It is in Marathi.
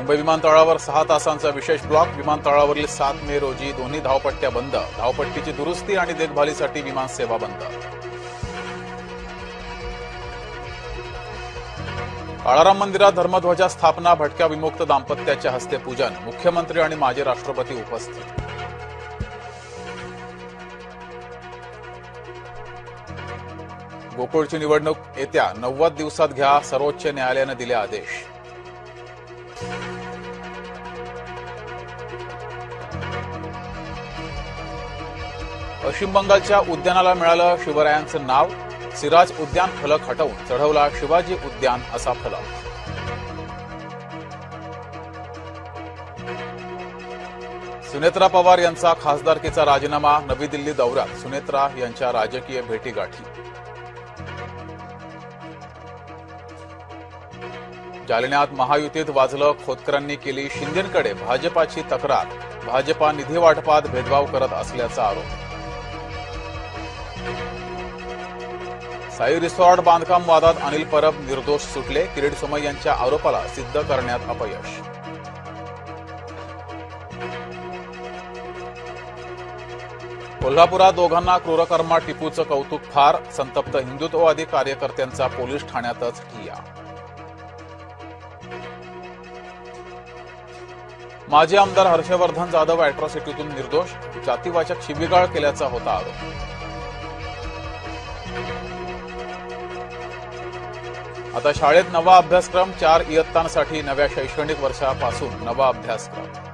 मुंबई विमानतळावर 6 तासांचा विशेष ब्लॉक. विमानतळावरील 7 मे रोजी दोन्ही धावपट्ट्या बंद. धावपट्टीची दुरुस्ती आणि देखभालीसाठी विमान सेवा बंद. काळाराम मंदिरात धर्मध्वजा स्थापना. भटक्या विमुक्त दाम्पत्याच्या हस्ते पूजन. मुख्यमंत्री आणि माजी राष्ट्रपती उपस्थित. गोकुळची निवडणूक येत्या 90 दिवसात घ्या. सर्वोच्च न्यायालयाने दिले आदेश. पश्चिम बंगालच्या उद्यानाला मिळालं शिवरायांचं नाव. सिराज उद्यान फलक हटवून चढवला शिवाजी उद्यान असा फलक. सुनेत्रा पवार यांचा खासदारकीचा राजीनामा. नवी दिल्ली दौऱ्यात सुनेत्रा यांच्या राजकीय भेटीगाठी. जालन्यात महायुतीत वाजलं. खोतकरांनी केली शिंदेंकडे भाजपाची तक्रार. भाजपा निधी वाटपात भेदभाव करत असल्याचा आरोप. साई रिसॉर्ट बांधकाम वादात अनिल परब निर्दोष सुटले. किरीट सोमय्या यांच्या आरोपाला सिद्ध करण्यात अपयश. कोल्हापुरात दोघांना क्रूरकर्मा. टिपूचं कौतुक फार. संतप्त हिंदुत्ववादी कार्यकर्त्यांचा पोलीस ठाण्यातच ठिय्या. माजी आमदार हर्षवर्धन जाधव अॅट्रॉसिटीतून निर्दोष. जातीवाचक शिवीगाळ केल्याचा होता आरोप. आता शाळेत नवा अभ्यासक्रम. 4 इयत्तांसाठी नव्या शैक्षणिक वर्षापासून नवा अभ्यासक्रम.